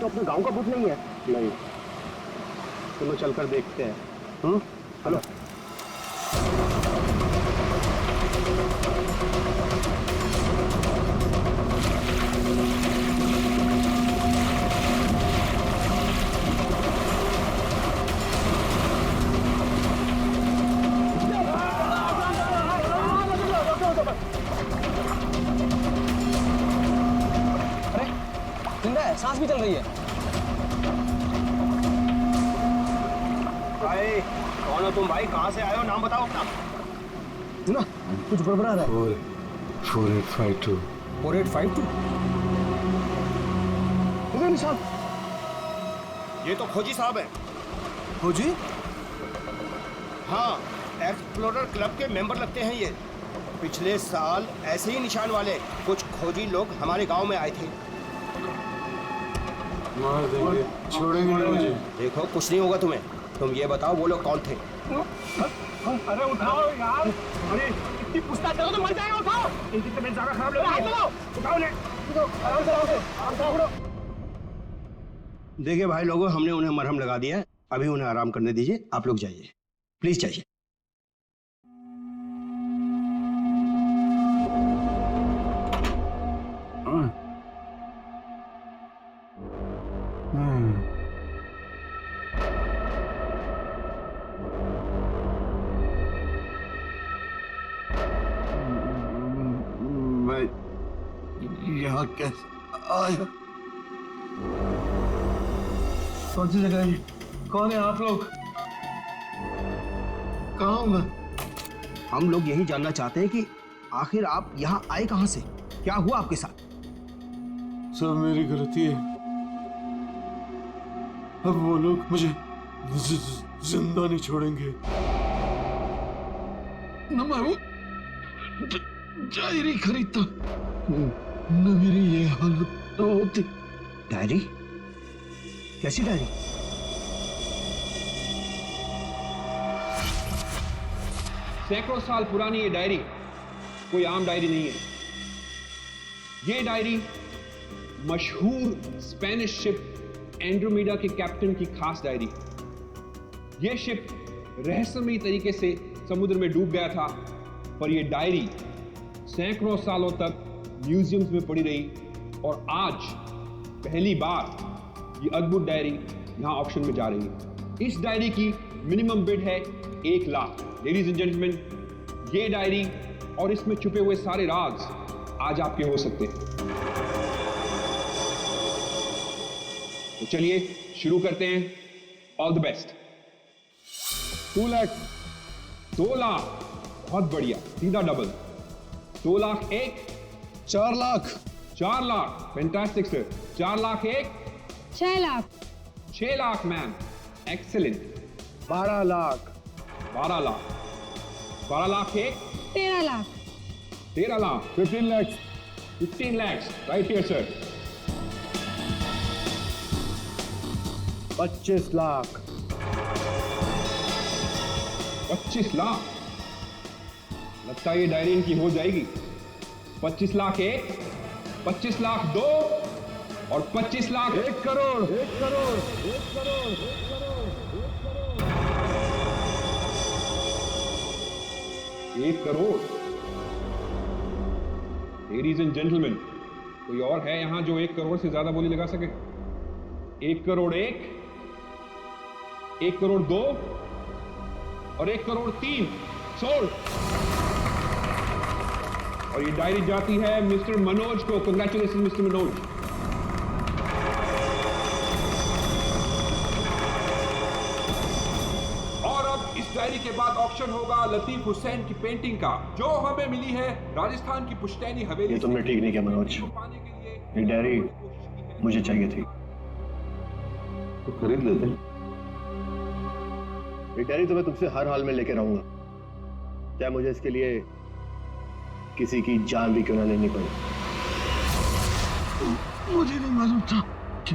तो अपने गांव का भूत नहीं है? नहीं। चलो चलकर देखते हैं। चलो। सांस भी चल रही है। भाई कौन हो तुम भाई? कहाँ से आए हो? नाम बताओ अपना। सुना कुछ गड़बड़ा रहा है। 4852। 4852 निशान। ये तो खोजी साहब है। खोजी? हाँ, एक्सप्लोरर क्लब के मेंबर लगते हैं ये। पिछले साल ऐसे ही निशान वाले कुछ खोजी लोग हमारे गांव में आए थे। मार देंगे, छोड़ेंगे नहीं मुझे। देखो कुछ नहीं होगा तुम्हें। तुम ये बताओ वो लोग कौन थे? अरे उठाओ यार, अरे इतनी पूछताछ करो तो मर जाएगा। उठाओ, इनकी तबीयत ज्यादा खराब लग रही है। उठाओ ने, आराम से उठाओ। देखिए भाई लोगों, हमने उन्हें मरहम लगा दिया है। अभी उन्हें आराम करने दीजिए। आप लोग जाइए, प्लीज जाइए। मैं यहाँ कैसे आया? कौन सी जगह है? कौन है आप लोग? कहाँ हूँ मैं? हम लोग यही जानना चाहते हैं कि आखिर आप यहाँ आए कहाँ से? क्या हुआ आपके साथ? सब मेरी गलती है। अब वो लोग मुझे जिंदा नहीं छोड़ेंगे। न मैं वो डायरी खरीदता, न मेरी ये हालत होती। डायरी? कैसी डायरी? सैकड़ों साल पुरानी ये डायरी कोई आम डायरी नहीं है। ये डायरी मशहूर स्पेनिश शिप एंड्रोमेडा के कैप्टन की खास डायरी। ये शिप रहस्यमयी तरीके से समुद्र में डूब गया था, पर यह डायरी सैकड़ों सालों तक म्यूजियम्स में पड़ी रही और आज पहली बार ये अद्भुत डायरी यहां ऑक्शन में जा रही है। इस डायरी की मिनिमम बिड है 1 लाख। लेडीज एंड जेंटलमैन, ये डायरी और इसमें छुपे हुए सारे राज आज आपके हो सकते हैं। तो चलिए शुरू करते हैं। All the best. 2 lakh, 2 lakh, बहुत बढ़िया, सीधा double. 2 lakh 1, 4 lakh, 4 lakh, fantastic sir. 4 lakh 1, 6 lakh, 6 lakh ma'am, excellent. 12 lakh, 12 lakh, 12 lakh 1, 13 lakh, 13 lakh, 15 lakhs, 15 lakhs, right here sir. 25 lakh, 25 lakh. लगता है ये डायरी इनकी हो जाएगी। 25 लाख 1, 25 लाख 2 और 25 lakh 1 crore, 1 crore, 1 crore, 1 crore, 1 crore. Ladies and gentleman, कोई और है यहां जो 1 करोड़ से ज्यादा बोली लगा सके? 1 करोड़ 1, 1 करोड़ 2 और 1 करोड़ 3 सोल्ड। और ये डायरी जाती है मिस्टर मनोज को। Congratulation mister Manoj. और अब इस डायरी के बाद ऑक्शन होगा लतीफ हुसैन की पेंटिंग का, जो हमें मिली है राजस्थान की पुश्तैनी हवेली। ये तुमने ठीक नहीं किया मनोज। पाने के लिए ये डायरी मुझे चाहिए थी। तो खरीद लेते। ये डायरी तो मैं तुमसे हर हाल में लेके रहूंगा, चाहे मुझे इसके लिए किसी की जान भी क्यों ना लेनी पड़े। मुझे नहीं मालूम था कि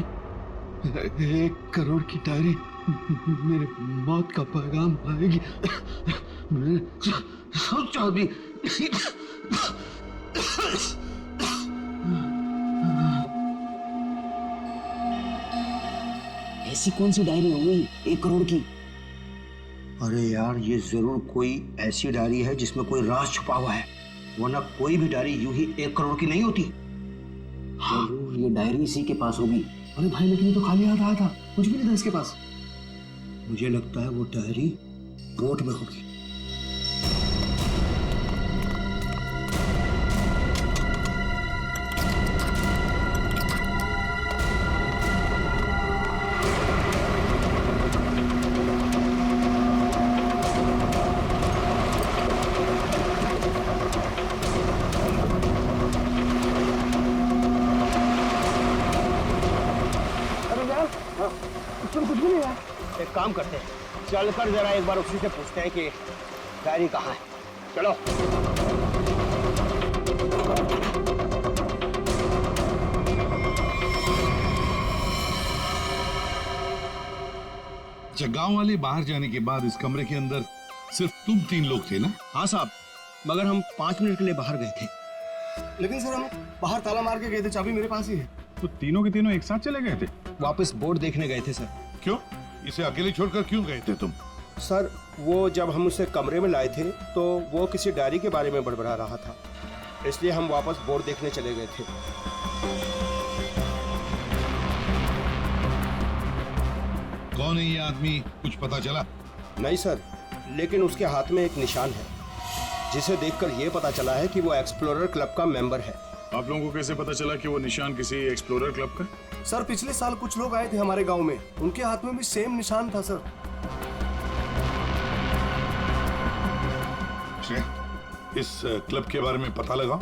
1 करोड़ की डायरी मेरे मौत का पैगाम लाएगी। मैंने सोचा भी ऐसी कौन सी डायरी होगी 1 करोड़ की? अरे यार, ये जरूर कोई ऐसी डायरी है जिसमें कोई राज छुपा हुआ है, वरना कोई भी डायरी यूं ही 1 करोड़ की नहीं होती। जरूर ये डायरी इसी के पास होगी। अरे भाई, लेकिन ये तो खाली हाथ आया था, कुछ भी नहीं था इसके पास। मुझे लगता है वो डायरी बोट में होगी। कुछ भी नहीं है। एक काम करते हैं, चलकर जरा एक बार उसी से पूछते हैं कि डायरी कहाँ है। चलो। अच्छा, गांव वाले बाहर जाने के बाद इस कमरे के अंदर सिर्फ तुम 3 लोग थे ना? हाँ साहब, मगर हम 5 मिनट के लिए बाहर गए थे। लेकिन सर, हम बाहर ताला मार के गए थे, चाबी मेरे पास ही है। तो तीनों के तीनों एक साथ चले गए थे? वापस बोर्ड देखने गए थे सर। क्यों? इसे अकेले छोड़कर क्यों गए थे तुम? सर, वो जब हम उसे कमरे में लाए थे तो वो किसी डायरी के बारे में बड़बड़ा रहा था, इसलिए हम वापस बोर्ड देखने चले गए थे। कौन है ये आदमी, कुछ पता चला? नहीं सर, लेकिन उसके हाथ में एक निशान है, जिसे देखकर ये पता चला है कि वो एक्सप्लोरर क्लब का मेंबर है। आप लोगों को कैसे पता चला कि वो निशान किसी एक्सप्लोरर क्लब का? सर, पिछले साल कुछ लोग आए थे हमारे गांव में, उनके हाथ में भी सेम निशान था सर। इस क्लब के बारे में पता लगाओ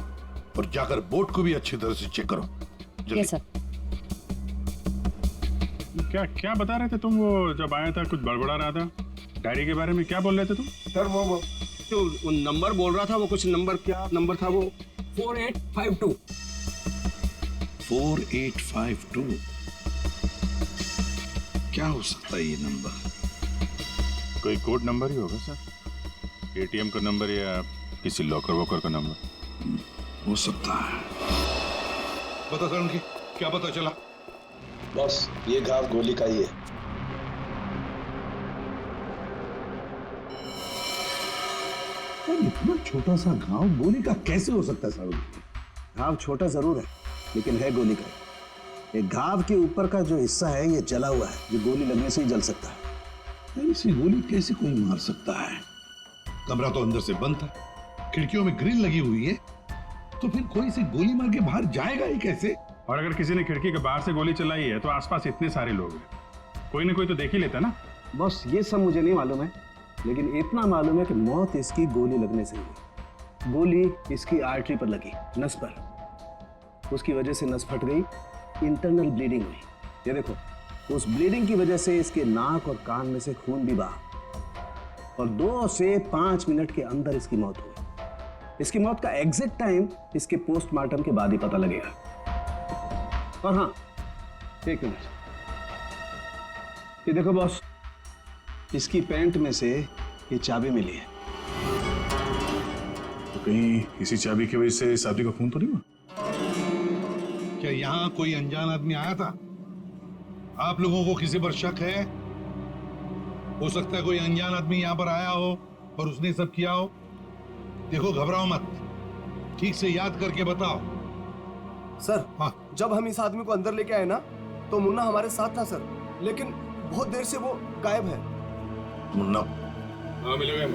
और जाकर बोर्ड को भी अच्छी तरह से चेक करो। जल्दी। Yes sir. क्या क्या बता रहे थे तुम? वो जब आया था कुछ बड़बड़ा रहा था, डायरी के बारे में क्या बोल रहे थे तुम? सर, वो जो नंबर बोल रहा था, वो कुछ नंबर, क्या नंबर था वो? 4852। 4852 क्या हो सकता है ये नंबर? कोई कोड नंबर ही होगा सर, एटीएम का नंबर या किसी लॉकर वॉकर का नंबर हो सकता है। बता करण की, क्या पता चला? बस ये घाव गोली का ही है। इतना छोटा सा घाव गोली का कैसे हो सकता है साहब? घाव छोटा जरूर है, लेकिन है गोली का। ये घाव के ऊपर का जो हिस्सा है ये जला हुआ है, जो गोली लगने से ही जल सकता है। ऐसी गोली कैसे कोई मार सकता है? कमरा तो अंदर से बंद था, खिड़कियों में ग्रिल लगी हुई है, तो फिर कोई से गोली मार के बाहर जाएगा ही कैसे? और अगर किसी ने खिड़की के बाहर से गोली चलाई है तो आसपास इतने सारे लोग हैं, कोई ना कोई तो देख ही लेता ना। बस ये सब मुझे नहीं मालूम है, लेकिन इतना मालूम है कि मौत इसकी गोली लगने से हुई। गोली इसकी आर्टरी पर लगी, नस पर। उसकी वजह से नस फट गई, इंटरनल ब्लीडिंग हुई। ये देखो, उस ब्लीडिंग की वजह से इसके नाक और कान में से खून भी बहा और 2 से 5 मिनट के अंदर इसकी मौत हुई। इसकी मौत का एग्जैक्ट टाइम इसके पोस्टमार्टम के बाद ही पता लगेगा। और हाँ, 1 मिनट, ये देखो बॉस, इसकी पैंट में से ये चाबी मिली है। तो कहीं इसी चाबी की वजह से इस आदमी का खून तो नहीं हुआ? क्या यहाँ कोई अनजान आदमी आया था? आप लोगों को किसी पर शक है? हो सकता है कोई अनजान आदमी यहाँ पर आया हो और उसने सब किया हो। देखो, घबराओ मत, ठीक से याद करके बताओ। सर, हाँ। जब हम इस आदमी को अंदर लेके आए ना, तो मुन्ना हमारे साथ था सर, लेकिन बहुत देर से वो गायब है। मुन्ना? हाँ, मिलेगा।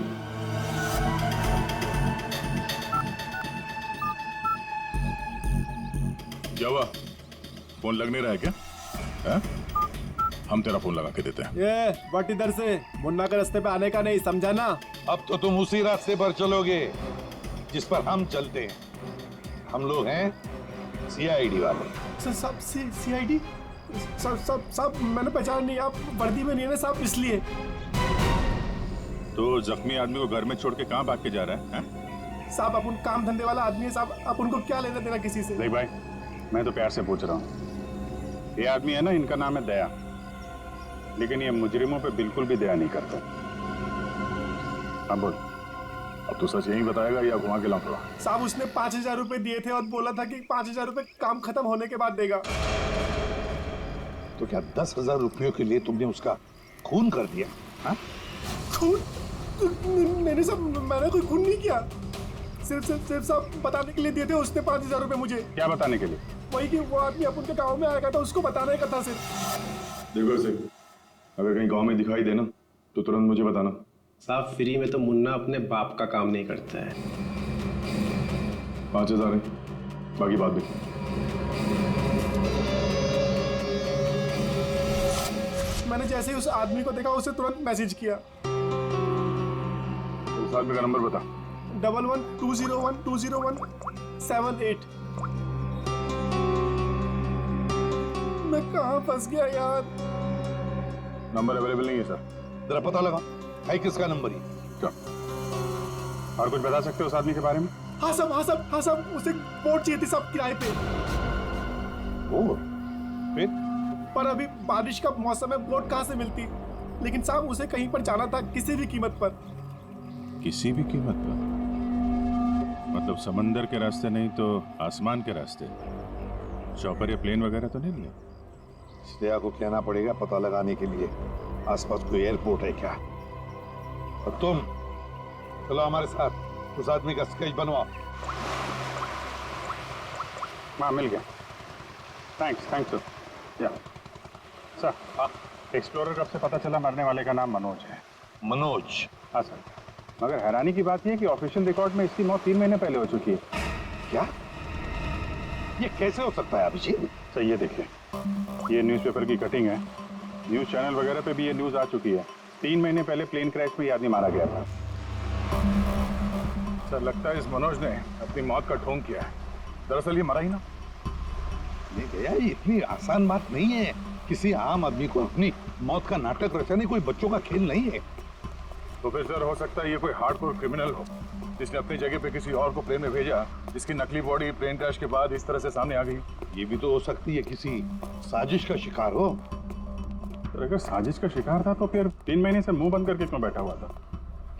क्या हुआ? फोन लग नहीं रहा है क्या? है? हम तेरा फोन लगा के देते हैं। ये बट इधर से मुन्ना के रास्ते पे आने का नहीं, समझा ना? अब तो तुम उसी रास्ते पर चलोगे जिस पर हम चलते हैं। हम लोग हैं सीआईडी वाले। सर, सब सीआईडी? सब मैंने पहचान नहीं, आप वर्दी में नहीं है ना साहब, इसलिए। तो जख्मी आदमी को घर में छोड़ के कहाँ भाग के जा रहा है? साहब, अपन काम धंधे वाला आदमी है साहब, आप उनको क्या लेना देना किसी से? नहीं भाई, मैं तो प्यार से पूछ रहा हूँ। ये आदमी है ना, इनका नाम है दया, लेकिन ये मुजरिमों पे बिल्कुल भी दया नहीं करता। हाँ बोल, अब तो सच यही बताएगा या घुमा के लाऊंगा? साहब, उसने 5000 रुपए दिए थे और बोला था कि 5000 रुपए काम खत्म होने के बाद देगा। तो क्या 10,000 रुपयों के लिए तुमने उसका खून कर दिया? हाँ? खून? मैंने कोई खून नहीं किया। सिर्फ साहब बताने के लिए दिए थे उसने 5,000 रुपए मुझे। क्या बताने के लिए? वही कि वो आदमी अपन के गाँव में आएगा था, उसको बताना का था सिर्फ। देखो सिर्फ अगर कहीं गांव में दिखाई देना तो तुरंत मुझे बताना। साहब फ्री में तो मुन्ना अपने बाप का काम नहीं करता है। 5,000 है, बाकी बात देखो। मैंने जैसे ही उस आदमी को देखा उसे तुरंत मैसेज किया। उस आदमी का नंबर बता। 1120120178। मैं कहाँ फंस गया यार। नंबर अवेलेबल नहीं है सर। जरा पता लगा है किसका नंबर ही। क्या और कुछ बता सकते हो उस आदमी के बारे में? हाँ साहब उसे बोट चाहिए थी साहब किराए पे। वो फिर पर अभी बारिश का मौसम है, बोट कहाँ से मिलती। लेकिन साहब उसे कहीं पर जाना था किसी भी कीमत पर। किसी भी कीमत पर? मतलब समंदर के रास्ते नहीं तो आसमान के रास्ते? चॉपर या प्लेन वगैरह तो नहीं लिया? श्रेया को कहना पड़ेगा पता लगाने के लिए आसपास कोई एयरपोर्ट है क्या। और तुम चलो हमारे साथ, उस आदमी का स्केच बनवाओ। हाँ मिल गया। Thanks sir. या सर, एक्सप्लोरर कब से पता चला मरने वाले का नाम मनोज है? मनोज? हाँ सर, मगर हैरानी की बात यह है कि ऑफिशियल रिकॉर्ड में इसकी मौत 3 महीने पहले हो चुकी है। क्या? ये कैसे हो सकता है अभिषेक? सर ये देखिए, ये न्यूज़पेपर की कटिंग है। न्यूज़ चैनल वगैरह पे भी ये न्यूज़ आ चुकी है। 3 महीने पहले प्लेन क्रैश में ये आदमी मारा गया था। सर लगता है इस मनोज ने अपनी मौत का ढोंग किया है। दरअसल ये मरा ही ना। नहीं भैया, ये इतनी आसान बात नहीं है किसी आम आदमी को अपनी मौत का नाटक रचाने। कोई बच्चों का खेल नहीं है। तो फिर सर हो सकता है ये कोई हार्डकोर क्रिमिनल हो जिसने अपनी जगह पे किसी और को प्लेन में भेजा, जिसकी नकली बॉडी प्लेन क्रैश के बाद इस तरह से सामने आ गई। ये भी तो हो सकती है किसी साजिश का शिकार हो। तो अगर साजिश का शिकार था तो फिर 3 महीने से मुंह बंद करके क्यों बैठा हुआ था?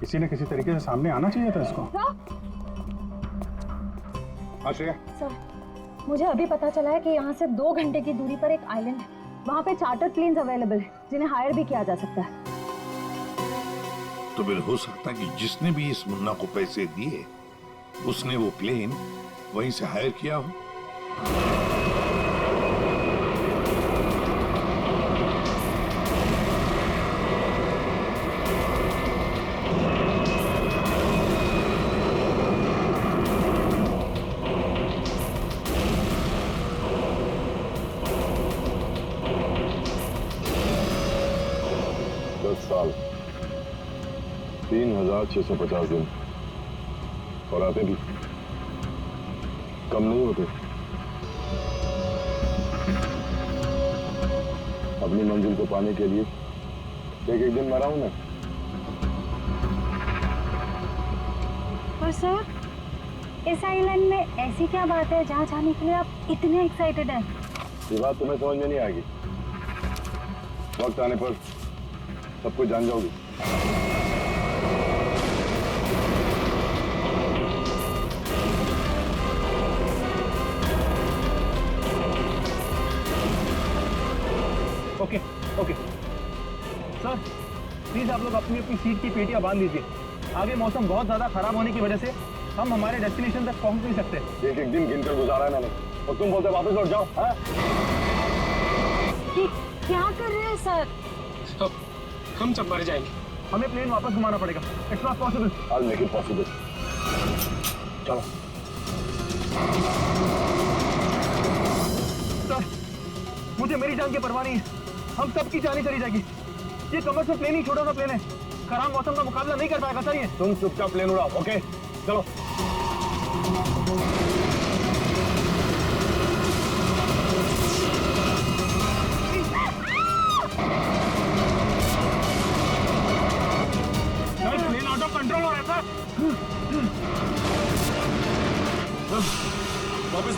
किसी न किसी तरीके से सामने आना चाहिए था इसको। हाँ श्रेया। सर, मुझे अभी पता चला है कि यहाँ से 2 घंटे की दूरी पर एक आइलैंड है। वहाँ पे चार्टर प्लेन्स अवेलेबल है जिन्हें हायर भी किया जा सकता है। तो फिर हो सकता है कि जिसने भी इस मुन्ना को पैसे दिए उसने वो प्लेन वहीं से हायर किया हो। साल 3,650 दिन और आते भी कम नहीं होते। अपनी मंजिल को पाने के लिए एक दिन मरा हूं मैं। पर सर, इस आइलैंड में ऐसी क्या बात है जहाँ जाने के लिए आप इतने एक्साइटेड हैं? ये बात तुम्हें समझ में नहीं आएगी। वक्त आने पर सब कुछ जान जाओगी। ओके सर, प्लीज आप लोग अपनी अपनी सीट की पेटियां बांध लीजिए। आगे मौसम बहुत ज्यादा खराब होने की वजह से हम हमारे डेस्टिनेशन तक पहुंच नहीं सकते। एक दिन गिनकर गुजारा है मैंने और तुम बोलते वापस लौट जाओ। क्या कर रहे हैं सर? हम सब मर जाएंगे। हमें प्लेन वापस घुमाना पड़ेगा। It's not possible. I'll make it possible। चलो सर, मुझे मेरी जान की परवाह नहीं है। हम सबकी जान चली जाएगी। ये कमर्शियल प्लेन ही छोटा सा प्लेन है, खराब मौसम का मुकाबला नहीं कर पाएगा सर। ये तुम चुपचाप प्लेन उड़ाओ। ओके चलो। प्लेन आउट ऑफ कंट्रोल हो रहा है सर। वापस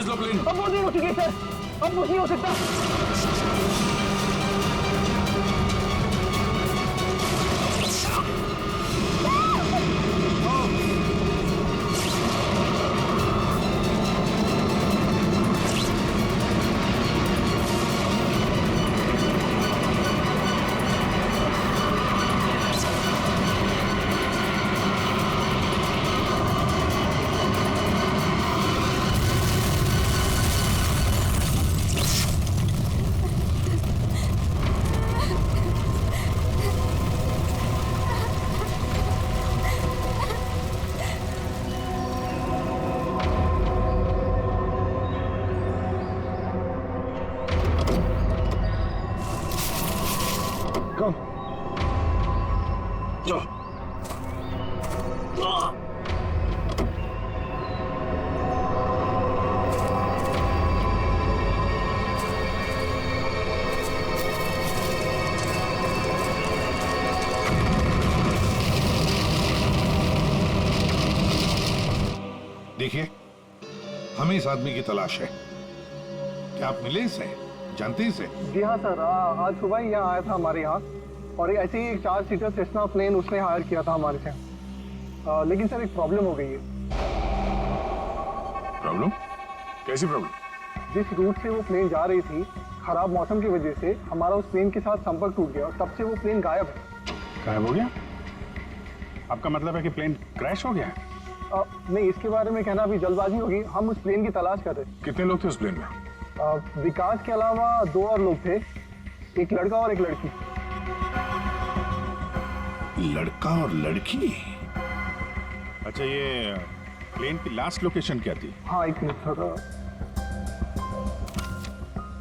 लो प्लेन। अब वो नहीं हो चुकी सर, अब कुछ नहीं हो सकता। देखिए, हमें इस आदमी की तलाश है। क्या आप मिले इसे? जानते इसे? जी हाँ सर, आज सुबह ही यहाँ आया था हमारे यहाँ, और ऐसे ही एक 4 सीटर सेस्ना प्लेन उसने हायर किया था हमारे से। लेकिन सर एक प्रॉब्लम हो गई है। प्रॉब्लम? कैसी प्रॉब्लम? जिस रूट से वो प्लेन जा रही थी, खराब मौसम की वजह से हमारा उस प्लेन के साथ संपर्क टूट गया और तब से वो प्लेन गायब है। गायब हो गया? आपका मतलब है कि प्लेन क्रैश हो गया है? नहीं, इसके बारे में कहना अभी जल्दबाजी होगी। हम उस प्लेन की तलाश कर रहे थे। कितने लोग थे उस प्लेन में? विकास के अलावा 2 और लोग थे, एक लड़का और एक लड़की। लड़का और लड़की? अच्छा, ये प्लेन की लास्ट लोकेशन क्या थी? हाँ, एक मिनट सर।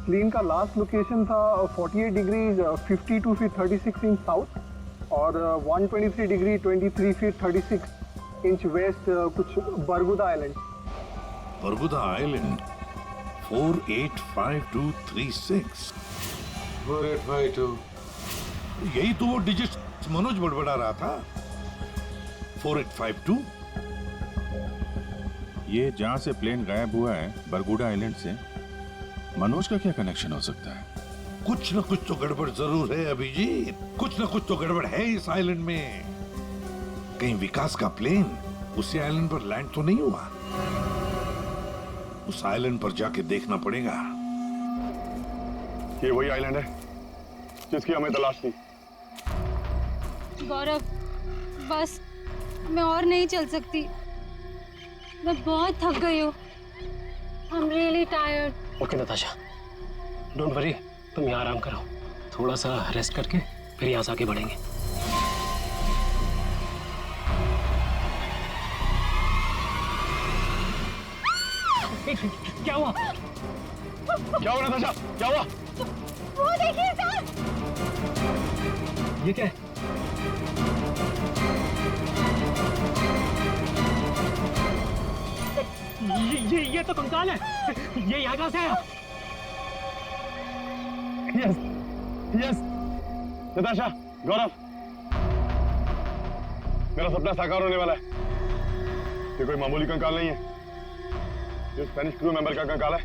प्लेन का लास्ट लोकेशन था 48 डिग्री 52 फीट 36 इंच साउथ और 123 डिग्री 23 फीट 36 इंच वेस्ट, कुछ बरगुदा आइलैंड। बरगुदा आइलैंड 485236। 4852, यही तो वो डिजिट मनोज बड़बड़ा रहा था। 4852। ये जहां से प्लेन गायब हुआ है, बरगुडा आइलैंड से, मनोज का क्या कनेक्शन हो सकता है? कुछ ना कुछ तो गड़बड़ जरूर है अभिजीत, कुछ ना कुछ तो गड़बड़ है इस आइलैंड में। कहीं विकास का प्लेन उसी आइलैंड पर लैंड तो नहीं हुआ? उस आइलैंड पर जाके देखना पड़ेगा। ये वही आइलैंड है जिसकी हमें तलाश थी। गौरव, बस मैं और नहीं चल सकती। मैं बहुत थक गई हूँ। I'm really tired. Okay Natasha, don't worry, तुम यहाँ आराम करो। थोड़ा सा रेस्ट करके फिर यहाँ से आगे बढ़ेंगे। क्या हुआ? क्या हुआ नताशा? क्या हुआ? वो देखिए सर। ये क्या है? ये तो कंकाल है। ये यहाँ कहाँ से आया? यस यस, नताशा, गौरव, मेरा सपना साकार होने वाला है। ये कोई मामूली कंकाल नहीं है। ये स्पेनिश क्रू मेंबर का कंकाल है,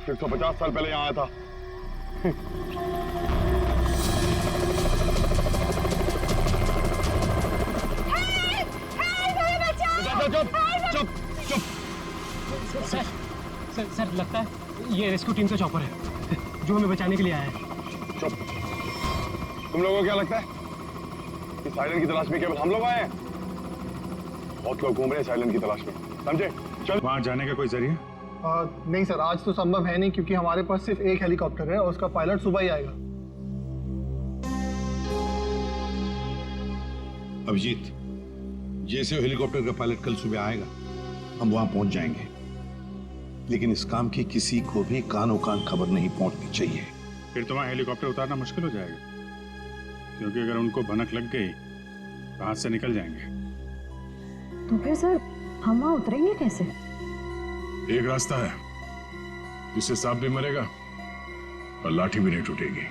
150 साल पहले यहाँ आया था। चुप चुप चुप। सर लगता है ये रेस्क्यू टीम का चॉपर है जो हमें बचाने के लिए आया है। चुप। तुम लोगों को क्या लगता है इस आइलैंड की तलाश में केवल हम लोग आए हैं? बहुत लोग घूम रहे हैं इस आइलैंड की तलाश में, समझे? चल, वहां जाने का कोई जरिया? नहीं सर, आज तो संभव है नहीं क्योंकि हमारे पास सिर्फ एक हेलीकॉप्टर है और उसका पायलट सुबह ही आएगा। अभिजीत, जैसे हेलीकॉप्टर का पायलट कल सुबह आएगा हम वहां पहुंच जाएंगे, लेकिन इस काम की किसी को भी कानो कान खबर नहीं पहुंचनी चाहिए। फिर तो वहां हेलीकॉप्टर उतारना मुश्किल हो जाएगा, क्योंकि अगर उनको भनक लग गई तो हाथ से निकल जाएंगे। तो फिर सर हम वहाँ उतरेंगे कैसे? एक रास्ता है जिससे सांप भी मरेगा और लाठी भी नहीं टूटेगी।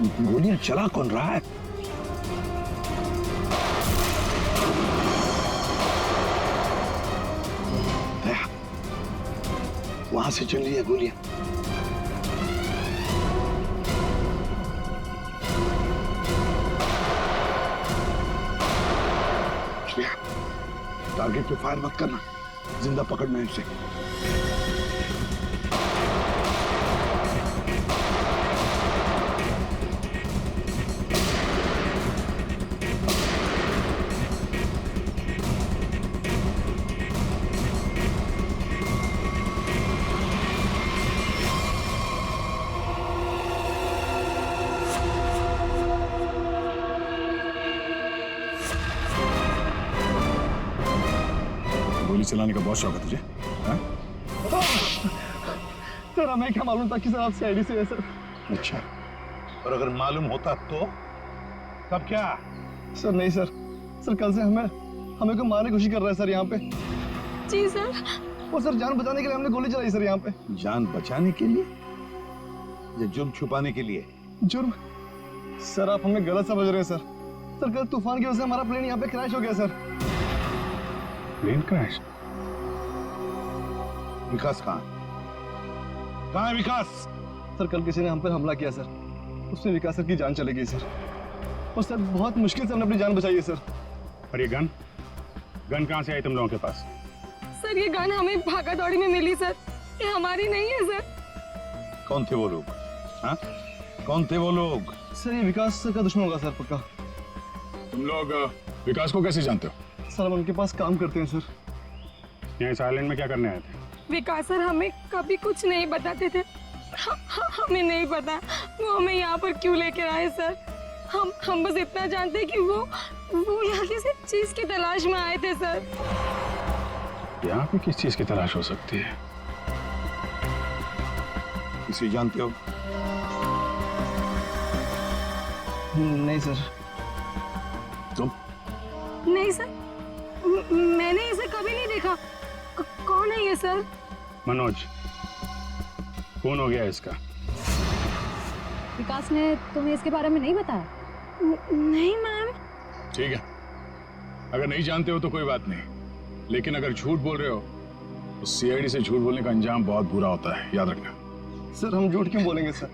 गोलियां चला कौन रहा है? वहां से चल रही है गोलियां। टारगेट पे फायर मत करना, जिंदा पकड़ना है उसे। गोली चलाने का बहुत शौक है तुझे? हाँ? सर हमें क्या मालूम था कि सर आप सीआईडी से है सर। अच्छा, और अगर मालूम होता तो तब क्या? सर नहीं सर, सर कल से हमें को मारने की कोशिश कर रहा है सर यहाँ पे। जी सर। वो सर जान बचाने के लिए हमने गोली चलाई सर यहाँ पे। जान बचाने के लिए या जुर्म छुपाने के लिए? जुर्म? सर आप हमें गलत समझ रहे हैं सर। सर कल तूफान की वजह से हमारा प्लेन यहाँ पे क्रैश हो गया सर। Plane crash? विकास कहाँ है विकास? सर कल किसी ने हम पर हमला किया सर, उसमें विकास सर की जान चली गई सर। और सर बहुत मुश्किल से हमने अपनी जान बचाई है सर। और ये गन कहाँ से आई तुम लोगों के पास? सर ये गन हमें भागा दौड़ी में मिली सर, ये हमारी नहीं है सर। कौन थे वो लोग? हाँ, कौन थे वो लोग? सर ये विकास सर का दुश्मन होगा सर पक्का। तुम लोग विकास को कैसे जानते हो? सर हम उनके पास काम करते हैं सर। यहाँ इस आइलैंड में क्या करने आए थे? विकास सर हमें कभी कुछ नहीं बताते थे। हमें नहीं पता वो हमें यहाँ पर क्यों लेकर आए सर। हम बस इतना जानते हैं कि वो यहाँ किसी चीज की तलाश में आए थे सर। यहाँ पे किस चीज की तलाश हो सकती है? किसे जानते हो? नहीं सर। तुम? नहीं सर, मैंने इसे कभी नहीं देखा। कौन है ये सर? मनोज, कौन हो गया इसका? विकास ने तुम्हें इसके बारे में नहीं बताया? नहीं मैम। ठीक है, अगर नहीं जानते हो तो कोई बात नहीं, लेकिन अगर झूठ बोल रहे हो तो सीआईडी से झूठ बोलने का अंजाम बहुत बुरा होता है, याद रखना। सर हम झूठ क्यों बोलेंगे सर?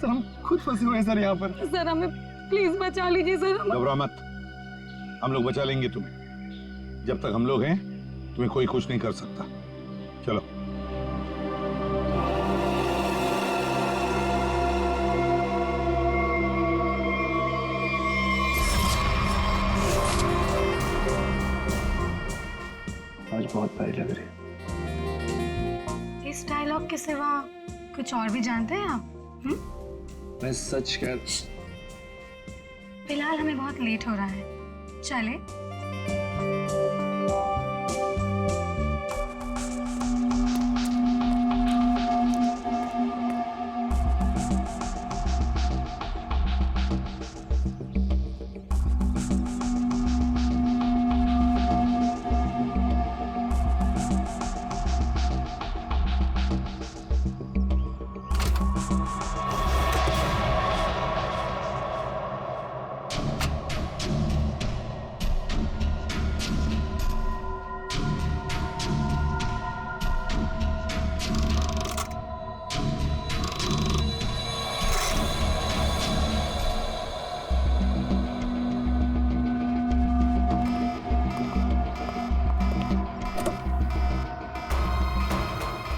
सर हम खुद फंसे हुए हैं सर यहाँ पर। सर हमें प्लीज बचा लीजिए सर। घबरा मत, हम लोग बचा लेंगे तुम्हें। जब तक हम लोग हैं तुम्हें कोई कुछ नहीं कर सकता। चलो। आज बहुत प्यारी लग रही है। इस डायलॉग के सिवा कुछ और भी जानते हैं आप? मैं सच कह। फिलहाल हमें बहुत लेट हो रहा है, चले?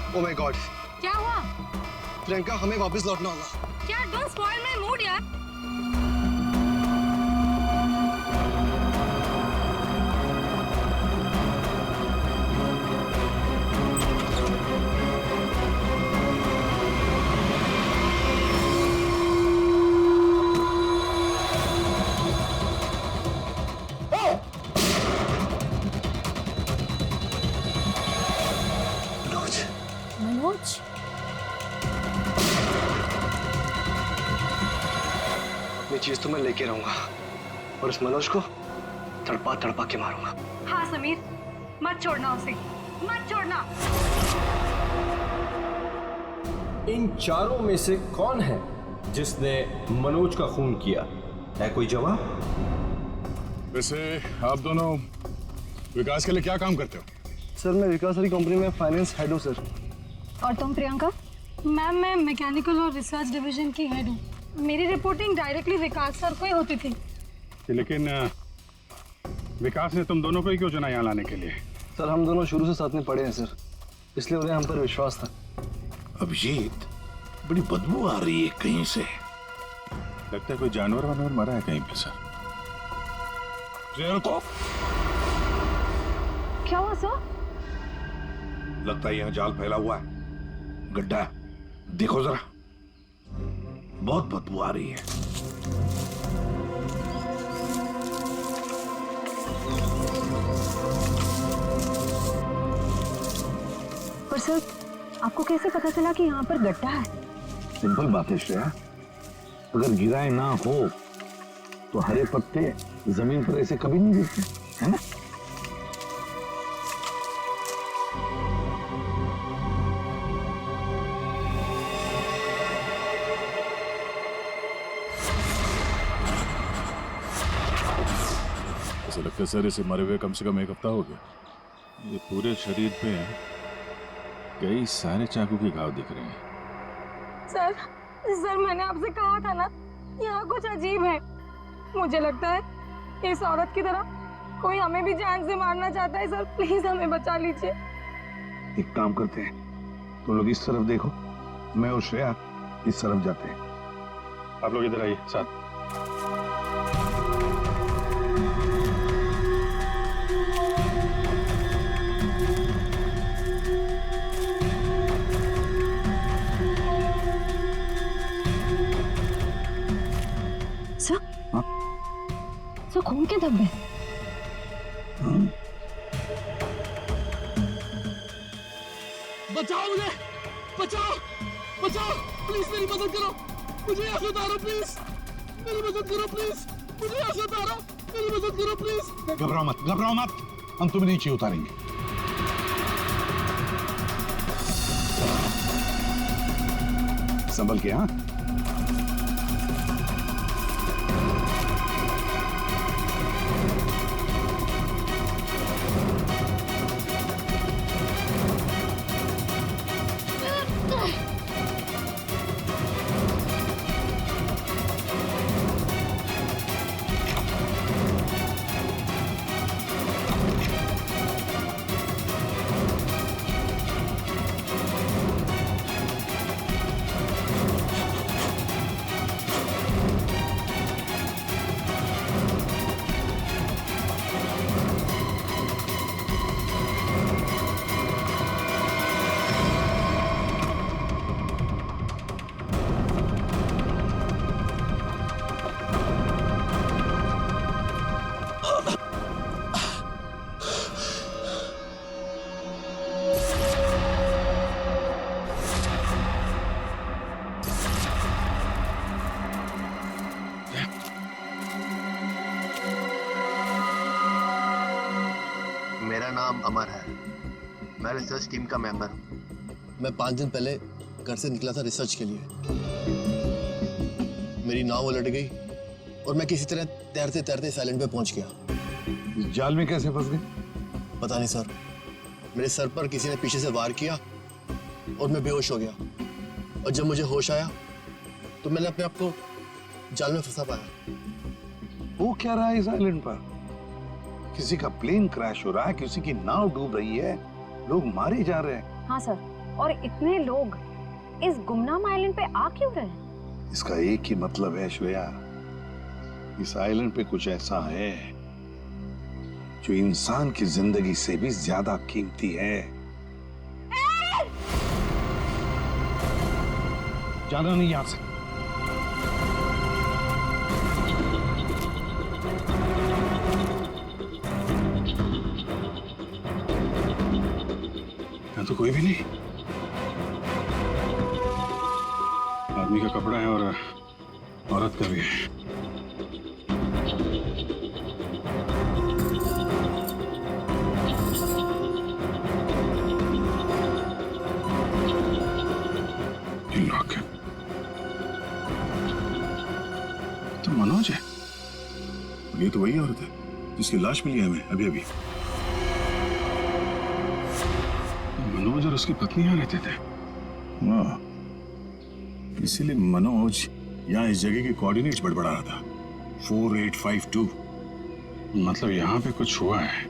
Oh my God! क्या हुआ? प्रियंका हमें वापस लौटना होगा। क्या? डोंट स्पॉइल माय मूड यार। मनोज, ये चीज तो मैं लेके रहूंगा और इस मनोज को तड़पा तड़पा के मारूंगा। हाँ समीर, मत छोड़ना उसे, मत छोड़ना। इन चारों में से कौन है जिसने मनोज का खून किया? है कोई जवाब? वैसे आप दोनों विकास के लिए क्या काम करते हो? सर मैं विकास वाली कंपनी में फाइनेंस हेड हूँ सर। और तुम प्रियंका? मैम मैं मैकेनिकल और रिसर्च डिवीजन की हेड हूँ। मेरी रिपोर्टिंग डायरेक्टली विकास सर को ही होती थी। लेकिन विकास ने तुम दोनों को ही क्यों चुना यहाँ लाने के लिए? सर हम दोनों शुरू से साथ में पढ़े हैं सर, इसलिए उन्हें हम पर विश्वास था। अभिजीत, बड़ी बदबू आ रही है कहीं से। लगता है कोई जानवर वानवर मरा है कहीं पे सर। को क्या हुआ सर? लगता है यहाँ जाल फैला हुआ है, गड्ढा है। देखो जरा, बहुत बदबू आ रही है। पर सर आपको कैसे पता चला कि यहाँ पर गड्ढा है? सिंपल बात है श्रेया, अगर गिराए ना हो तो हरे पत्ते जमीन पर ऐसे कभी नहीं गिरते, है ना? ऐसा लगता है सर इसे मरे हुए कम से कम 1 हफ्ता हो गया। ये पूरे शरीर पे कई सारे चाकू के घाव दिख रहे हैं। सर मैंने आपसे कहा था ना, यहाँ कुछ अजीब है। मुझे लगता है इस औरत की तरह कोई हमें भी जान से मारना चाहता है। सर प्लीज हमें बचा लीजिए। एक काम करते हैं, तुम लोग इस तरफ देखो, मैं और श्रेया इस तरफ जाते हैं। आप लोग इधर आइए साथ। सर खून के धब्बे। बचाओ मुझे, बचाओ बचाओ, प्लीज मेरी मदद करो, मुझे यहाँ से उतारो प्लीज, मेरी मदद करो प्लीज, मुझे यहाँ से उतारो, मेरी मदद करो प्लीज। घबराओ मत, घबराओ मत, हम तुम्हें नीचे उतारेंगे। संभल के। हाँ मेरा नाम अमर है, मैं रिसर्च टीम का मेंबर हूँ। मैं 5 दिन पहले घर से निकला था रिसर्च के लिए। मेरी नाव उलट गई और मैं किसी तरह तैरते तैरते इस आइलैंड पे पहुंच गया। इस जाल में कैसे फंस गए? पता नहीं सर, मेरे सर पर किसी ने पीछे से वार किया और मैं बेहोश हो गया। और जब मुझे होश आया तो मैंने अपने आप को जाल में फंसा पाया। वो क्या रहा है इस आइलैंड पर? किसी का प्लेन क्रैश हो रहा है, किसी की नाव डूब रही है, लोग मारे जा रहे हैं। हाँ सर, और इतने लोग इस गुमनाम आइलैंड पे आ क्यों रहे हैं? इसका एक ही मतलब है श्रेया, इस आइलैंड पे कुछ ऐसा है जो इंसान की जिंदगी से भी ज्यादा कीमती है। जाना नहीं यहां से। यहाँ तो कोई भी नहीं। आदमी का कपड़ा है और औरत का भी है। तो मनोज है। ये तो वही औरत है जिसकी लाश मिली है हमें अभी अभी। मनोज और उसकी पत्नी यहाँ रहते थे। हाँ, इसीलिए मनोज यहाँ इस जगह के कोऑर्डिनेट्स बड़बड़ा रहा था। 4852। मतलब यहाँ पे कुछ हुआ है,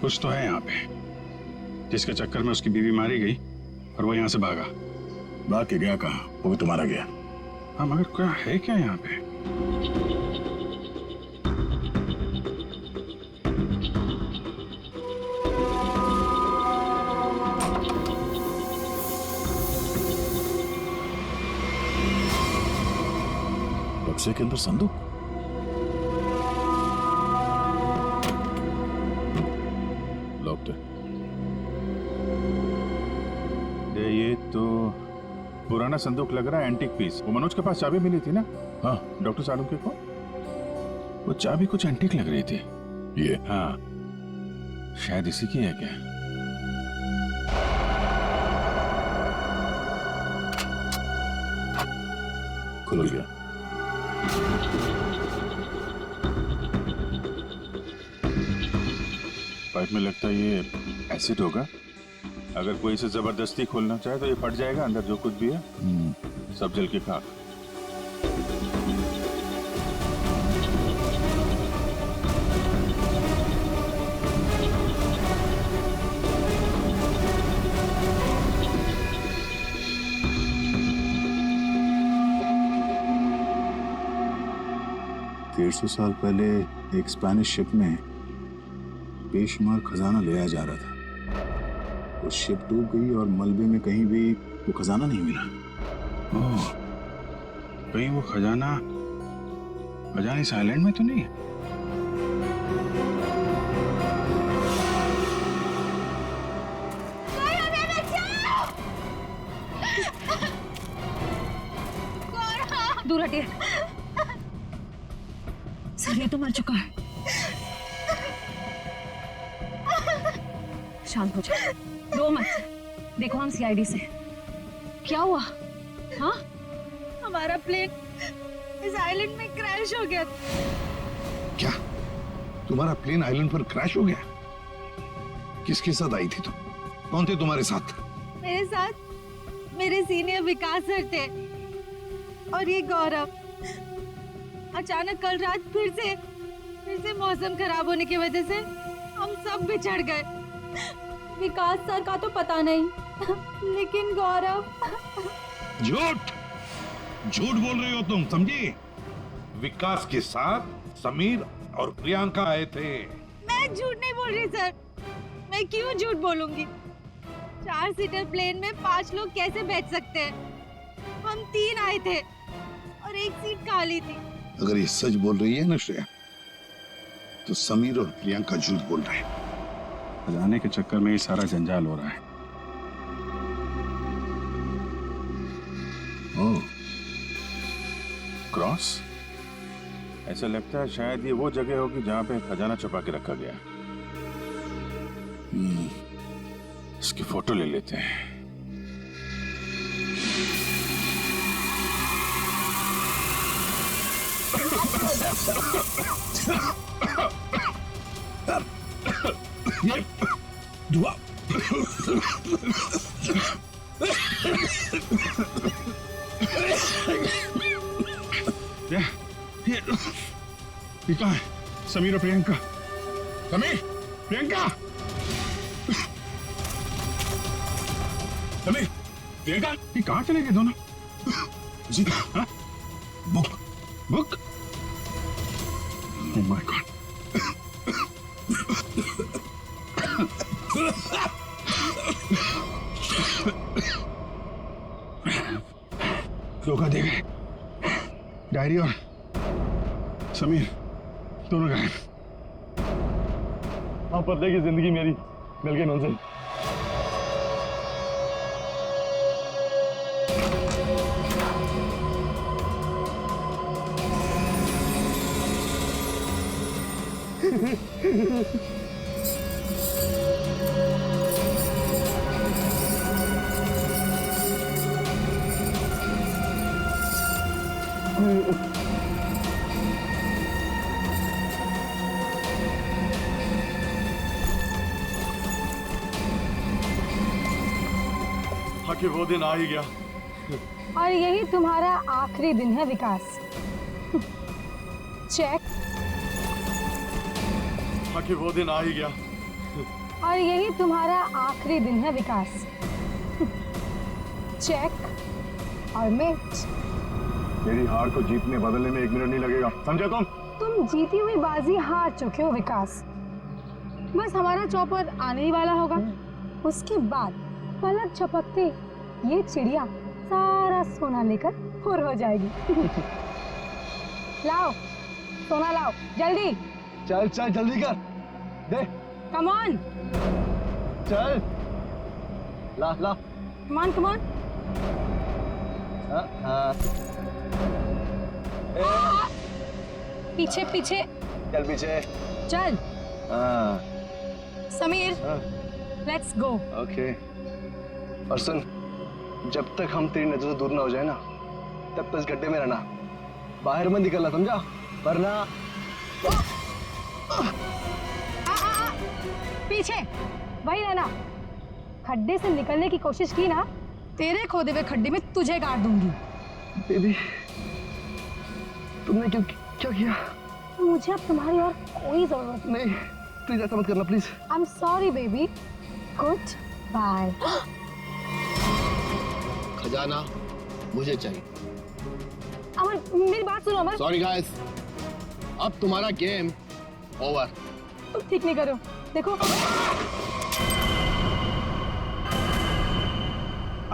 कुछ तो है यहाँ पे, जिसके चक्कर में उसकी बीवी मारी गई और वो यहाँ से भागा। भाग के गया कहाँ? वो भी तुम्हारा गया। हाँ, मगर क्या है क्या यहाँ पे? बक्से के अंदर संदूक। लॉक्ड है। ये तो पुराना संदूक लग रहा है, एंटीक पीस। वो मनोज के पास चाबी मिली थी ना? हाँ, डॉक्टर सालुंके को वो चाबी कुछ एंटीक लग रही थी। ये हाँ, शायद इसी की है क्या? खुल गया। पाइप में लगता है ये एसिड होगा। अगर कोई इसे जबरदस्ती खोलना चाहे तो ये फट जाएगा। अंदर जो कुछ भी है सब जल के खाक। डेढ़ 150 साल पहले एक स्पेनिश शिप में बेशुमार खजाना ले आया जा रहा था। वो शिप डूब गई और मलबे में कहीं भी वो खजाना नहीं मिला। ओह, कहीं वो खजाना इस आइलैंड में तो नहीं है? दूर हटिए सर, ये तो मर चुका है। शांत हो जाओ, रो मत। देखो हम सीआईडी से। क्या हुआ? हाँ, हमारा प्लेन इस आइलैंड में क्रैश हो गया। क्या तुम्हारा प्लेन आइलैंड पर क्रैश हो गया? किसके साथ आई थी तुम? कौन थे तुम्हारे साथ? मेरे साथ मेरे सीनियर विकास सर थे और ये गौरव। अचानक कल रात फिर से मौसम खराब होने की वजह से हम सब बिछड़ गए। विकास सर का तो पता नहीं, लेकिन गौरव। झूठ बोल रही हो तुम, समझी? विकास के साथ समीर और प्रियंका आए थे। मैं झूठ नहीं बोल रही सर, मैं क्यों झूठ बोलूंगी? 4 सीटर प्लेन में 5 लोग कैसे बैठ सकते हैं? हम 3 आए थे और एक सीट खाली थी। अगर ये सच बोल रही है ना श्रेया, तो समीर और प्रियंका झूठ बोल रहे हैं। खजाने के चक्कर में ये सारा जंजाल हो रहा है। ओह, क्रॉस। ऐसा लगता है शायद ये वो जगह होगी जहां पे खजाना छुपा के रखा गया। इसकी फोटो ले लेते हैं। ये दुआ ये कहाँ है? समीर और प्रियंका। समीर, प्रियंका, समीर, प्रियंका, ये कहाँ चले गए दोनों? जी, हाँ? बुक। Oh my God. धोखा दे गए। डायरी और समीर दोनों गए। हाँ, पता है कि जिंदगी मेरी मिल गई मंजिल। आखिर वो दिन आ ही गया। और यही तुम्हारा आखिरी दिन है विकास। चेक। आखिर वो दिन आ ही गया। और यही तुम्हारा आखिरी दिन है विकास। चेक और मिट। मेरी हार को जीतने बदलने में 1 मिनट नहीं लगेगा, समझे तुम जीती हुई बाजी हार चुके हो विकास। बस हमारा चौपर आने ही वाला होगा, उसके बाद पलक झपकते ये चिड़िया सारा सोना लेकर फुर हो जाएगी। लाओ सोना लाओ जल्दी। चल चल जल्दी कर दे। Come on. चल ला ला। Come on come on. पीछे पीछे चल पीछे चल। हाँ समीर लेट्स गो। ओके। और सुन, जब तक हम तेरी नजर से दूर ना हो जाए ना, तब तक इस गड्ढे में रहना, बाहर मत निकलना, समझा? वरना पीछे वही रहना। खड्डे से निकलने की कोशिश की ना, तेरे खोदे हुए खड्डे में तुझे गाड़ दूंगी। बेबी तुमने क्या किया? मुझे अब तुम्हारी और कोई जरूरत नहीं, प्लीज ऐसा मत करना please. I am sorry baby. Good bye. खजाना मुझे चाहिए। अमर मेरी बात सुनो अमर। सॉरी गाइस, अब तुम्हारा गेम ओवर। तुम ठीक नहीं करो, देखो।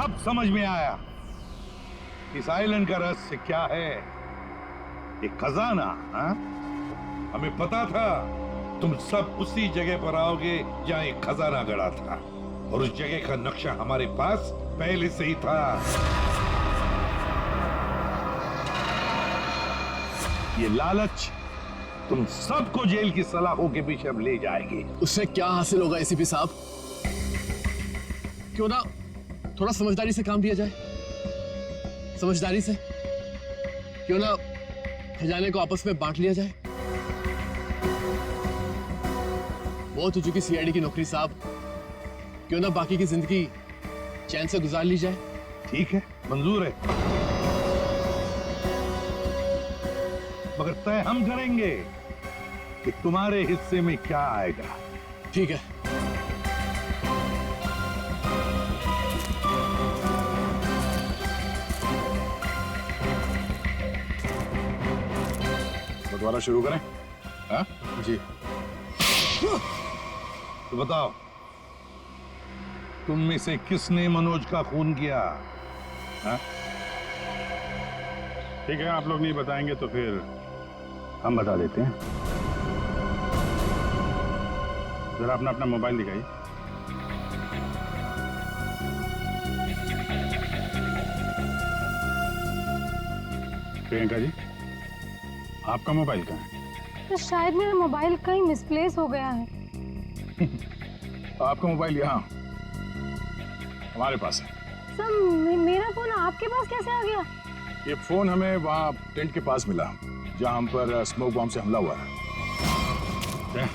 अब समझ में आया इस आइलैंड का रहस्य क्या है। एक खजाना। हाँ? हमें पता था तुम सब उसी जगह पर आओगे जहां एक खजाना गड़ा था, और उस जगह का नक्शा हमारे पास पहले से ही था। ये लालच तुम सबको जेल की सलाखों के पीछे अब ले जाएगी। उससे क्या हासिल होगा एसीपी साहब? क्यों ना थोड़ा समझदारी से काम लिया जाए। समझदारी से क्यों ना खजाने को आपस में बांट लिया जाए। बहुत हो चुकी सीआईडी की नौकरी साहब, क्यों ना बाकी की जिंदगी चैन से गुजार ली जाए। ठीक है, मंजूर है, मगर तय हम करेंगे कि तुम्हारे हिस्से में क्या आएगा। ठीक है। दोबारा शुरू करें? हाँ जी। तो बताओ, तुम में से किसने मनोज का खून किया? हाँ? ठीक है, आप लोग नहीं बताएंगे तो फिर हम बता देते हैं। जरा अपना अपना मोबाइल दिखाइए। प्रियंका जी, आपका मोबाइल कहाँ है? तो शायद मेरा मोबाइल कहीं मिसप्लेस हो गया है। आपका मोबाइल यहाँ हमारे पास है। सर मेरा फोन आपके पास कैसे आ गया? ये फोन हमें वहाँ टेंट के पास मिला जहाँ हम पर स्मोक बॉम्ब से हमला हुआ है।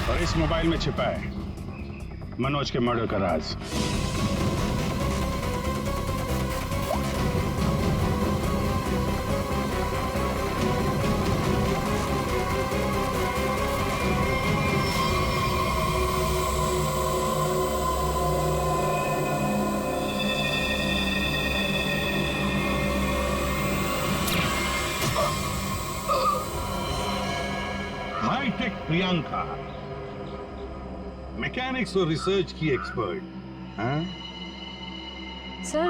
और इस मोबाइल में छिपा है मनोज के मर्डर का राज। हाईटेक प्रियंका, मैकेनिक्स और रिसर्च की एक्सपर्ट। हाँ? सर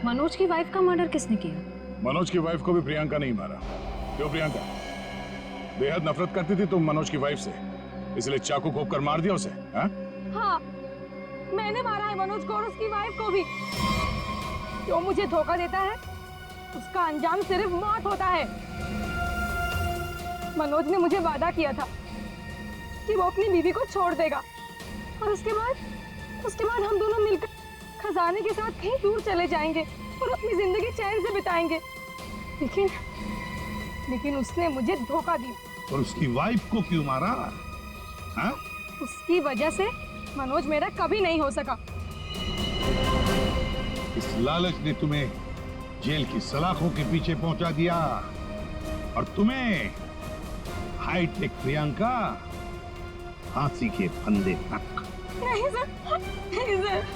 मनोज की वाइफ का मर्डर किसने किया? मनोज की वाइफ को भी प्रियंका नहीं मारा। क्यों प्रियंका, बेहद नफरत करती थी तुम मनोज की वाइफ से, इसलिए चाकू घोंप कर मार दिया उसे? हाँ? हाँ, मैंने मारा है मनोज को और उसकी वाइफ को भी। जो मुझे धोखा देता है उसका अंजाम सिर्फ मौत होता है। मनोज ने मुझे वादा किया था कि वो अपनी बीवी को छोड़ देगा, और उसके बाद हम दोनों मिलकर खजाने के साथ कहीं दूर चले जाएंगे और अपनी जिंदगी चैन से बिताएंगे। लेकिन उसने मुझे धोखा दिया। और उसकी वाइफ को क्यों मारा? हाँ? उसकी वजह से मनोज मेरा कभी नहीं हो सका। इस लालच ने तुम्हें जेल की सलाखों के पीछे पहुंचा दिया और तुम्हें हाईटेक प्रियंका फांसी के फंदे तक। नहीं सर, नहीं सर,